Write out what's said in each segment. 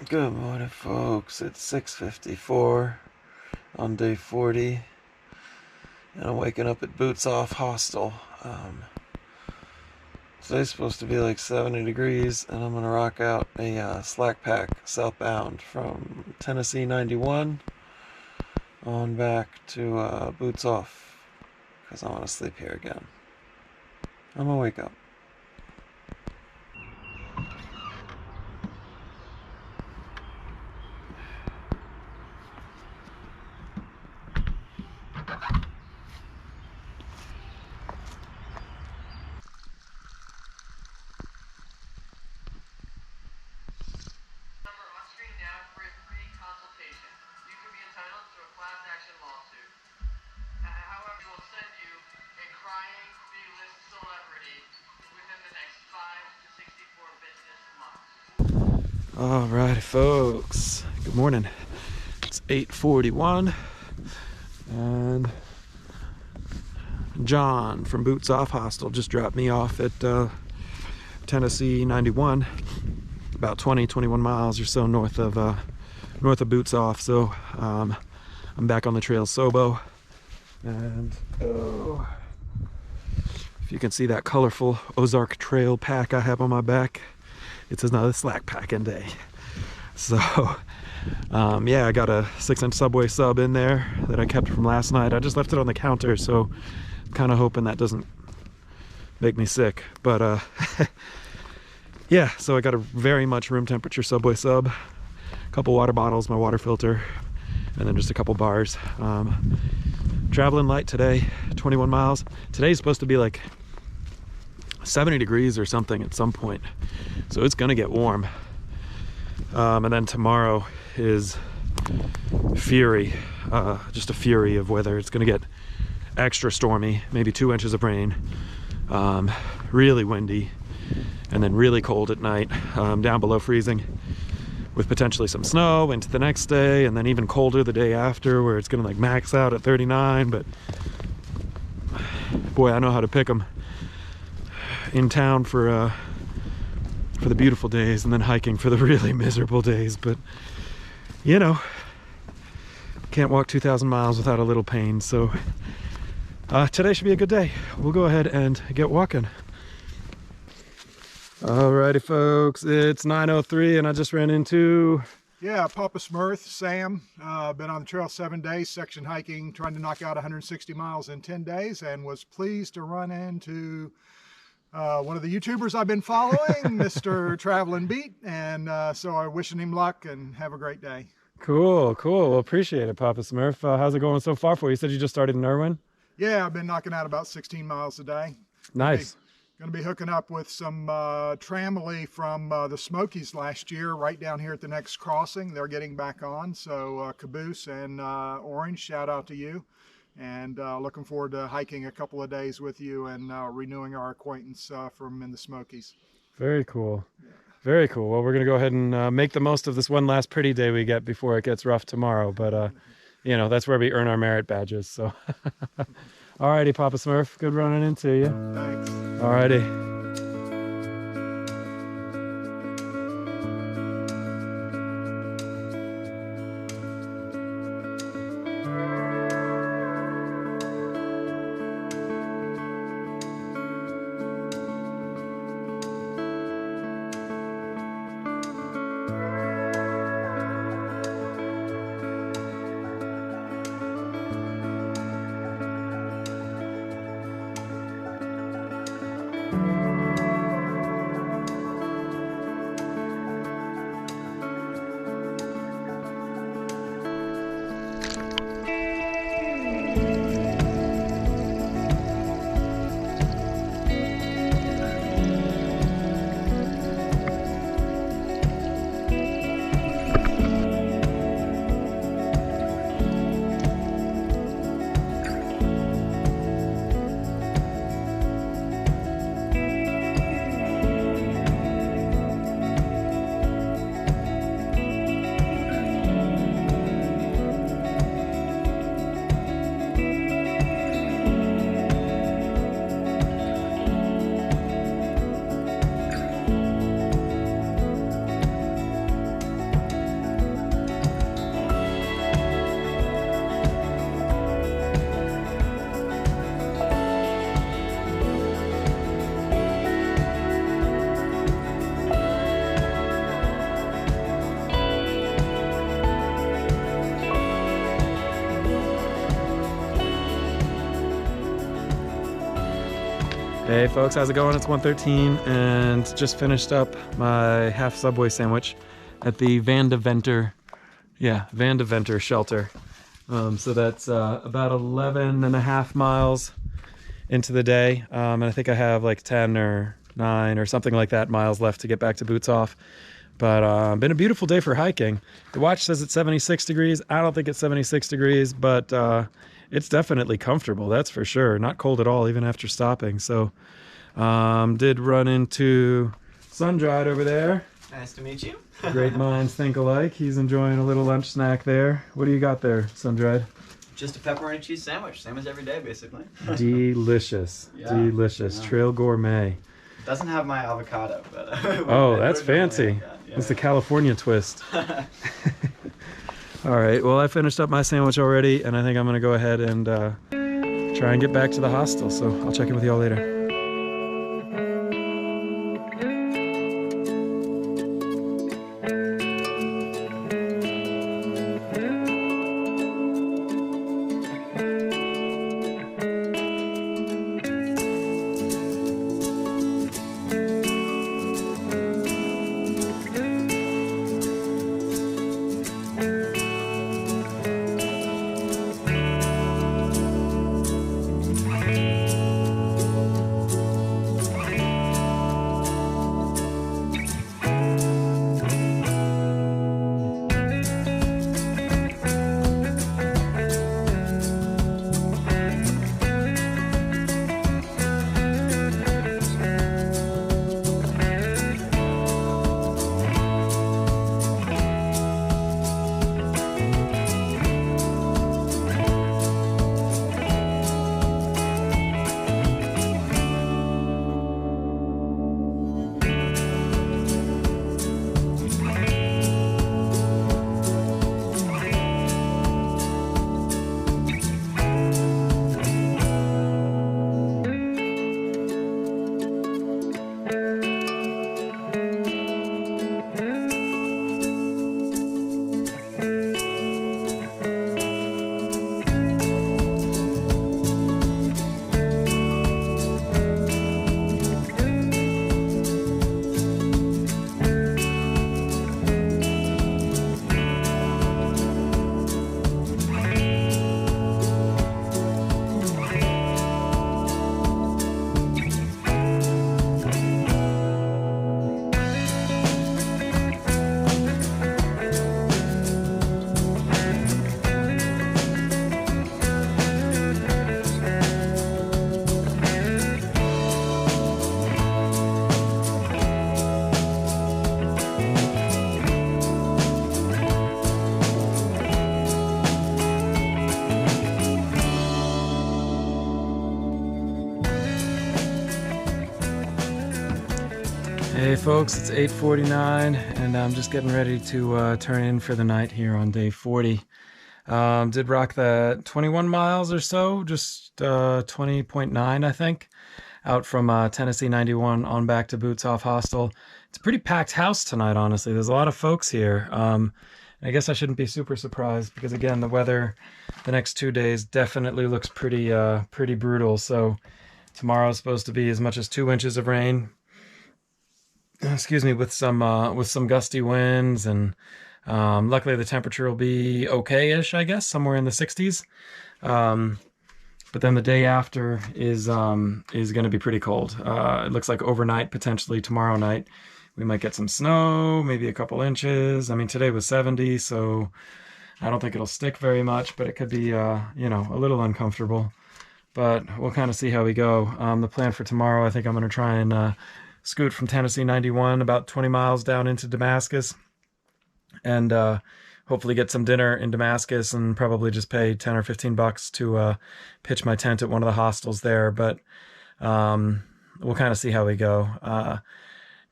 Good morning, folks. It's 6:54 on day 40, and I'm waking up at Boots Off Hostel. Today's supposed to be like 70 degrees, and I'm gonna rock out a slack pack southbound from Tennessee 91 on back to Boots Off, because I want to sleep here again. I'm gonna wake up. Alright, folks. Good morning. It's 8:41, and John from Boots Off Hostel just dropped me off at Tennessee 91, about 21 miles or so north of Boots Off. So I'm back on the trail SoBo, and if you can see that colorful Ozark Trail pack I have on my back, it's another slack packing day. So yeah, I got a 6-inch Subway sub in there that I kept from last night. I just left it on the counter, so I'm kind of hoping that doesn't make me sick. But yeah, so I got a very much room temperature Subway sub, a couple water bottles, my water filter, and then just a couple bars. Traveling light today, 21 miles. Today's supposed to be like 70 degrees or something at some point, so it's gonna get warm. And then tomorrow is fury, just a fury of weather. It's gonna get extra stormy, maybe 2 inches of rain, really windy, and then really cold at night, down below freezing, with potentially some snow into the next day, and then even colder the day after, where it's gonna like max out at 39. But boy, I know how to pick them. In town for the beautiful days, and then hiking for the really miserable days. But you know, can't walk 2,000 miles without a little pain. So today should be a good day. We'll go ahead and get walking. Alrighty, folks, it's 9:03, and I just ran into Papa Smurf, Sam. Been on the trail 7 days, section hiking, trying to knock out 160 miles in 10 days, and was pleased to run into one of the YouTubers I've been following, Mr. Travelinbeat, and so I'm wishing him luck and have a great day. Cool. Well, appreciate it, Papa Smurf. How's it going so far for you? You said you just started in Irwin? Yeah, I've been knocking out about 16 miles a day. Nice. Going to be hooking up with some tramily from the Smokies last year, right down here at the next crossing. They're getting back on, so Caboose and Orange, shout out to you. And looking forward to hiking a couple of days with you and renewing our acquaintance from in the Smokies. Very cool. Very cool. Well, we're going to go ahead and make the most of this one last pretty day we get before it gets rough tomorrow. But, you know, that's where we earn our merit badges. So, alrighty, Papa Smurf. Good running into you. Thanks. Alrighty. Hey folks, how's it going? It's 1:13 and just finished up my half Subway sandwich at the Van de Venter shelter. So that's about 11.5 miles into the day. And I think I have like 10 or 9 or something like that miles left to get back to Boots Off. But been a beautiful day for hiking. The watch says it's 76 degrees. I don't think it's 76 degrees, but it's definitely comfortable, that's for sure. Not cold at all, even after stopping. So did run into Sun-Dried over there. Nice to meet you. Great minds think alike. He's enjoying a little lunch snack there. What do you got there, Sun-Dried? Just a pepperoni cheese sandwich, same as every day, basically. Delicious, yeah, delicious. Yeah. Trail gourmet. Doesn't have my avocado, but oh, that's fancy. Yeah. It's the California twist. All right, well, I finished up my sandwich already, and I think I'm gonna go ahead and try and get back to the hostel. So I'll check in with y'all later. Hey folks, it's 8:49 and I'm just getting ready to turn in for the night here on day 40. Did rock the 21 miles or so, just 20.9 I think, out from Tennessee 91 on back to Boots Off Hostel. It's a pretty packed house tonight, honestly. There's a lot of folks here. I guess I shouldn't be super surprised because again, the weather the next 2 days definitely looks pretty brutal. So tomorrow's supposed to be as much as 2 inches of rain. Excuse me, with some gusty winds, and luckily the temperature will be okay-ish, I guess, somewhere in the 60s. But then the day after is going to be pretty cold. It looks like overnight, potentially tomorrow night, we might get some snow, maybe a couple inches. I mean, today was 70, so I don't think it'll stick very much, but it could be, you know, a little uncomfortable. But we'll kind of see how we go. The plan for tomorrow, I think I'm going to try and scoot from Tennessee 91 about 20 miles down into Damascus and hopefully get some dinner in Damascus and probably just pay 10 or 15 bucks to pitch my tent at one of the hostels there. But we'll kind of see how we go.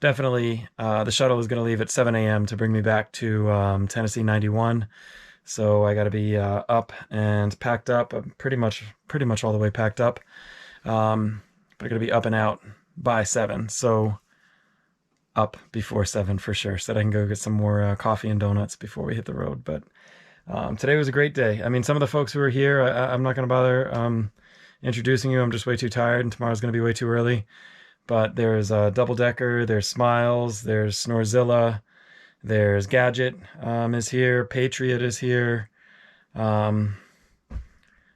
Definitely the shuttle is going to leave at 7 a.m. to bring me back to Tennessee 91. So I got to be up and packed up. I'm pretty much all the way packed up. But I got to be up and out by 7, so up before 7 for sure, so that I can go get some more coffee and donuts before we hit the road. But today was a great day. I mean, some of the folks who were here, I'm not going to bother introducing you. I'm just way too tired, and tomorrow's going to be way too early. But there's Double Decker, there's Smiles, there's Snorzilla, there's Gadget is here, Patriot is here, and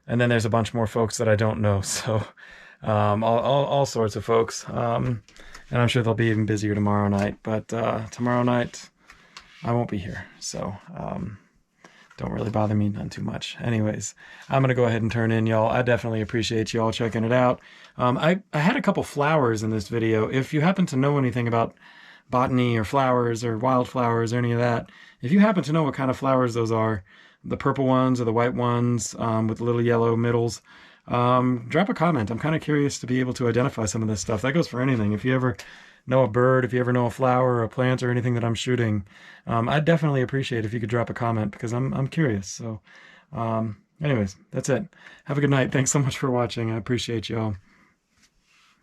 then there's a bunch more folks that I don't know. So all sorts of folks, and I'm sure they'll be even busier tomorrow night. But tomorrow night I won't be here, so don't really bother me none too much. Anyways, I'm going to go ahead and turn in, y'all. I definitely appreciate y'all checking it out. I had a couple flowers in this video. If you happen to know anything about botany or flowers or wildflowers or any of that, if you happen to know what kind of flowers those are, the purple ones or the white ones with the little yellow middles, drop a comment. I'm kind of curious to be able to identify some of this stuff. That goes for anything. If you ever know a bird, if you ever know a flower or a plant or anything that I'm shooting, I'd definitely appreciate if you could drop a comment, because I'm curious. So anyways, that's it. Have a good night. Thanks so much for watching. I appreciate y'all.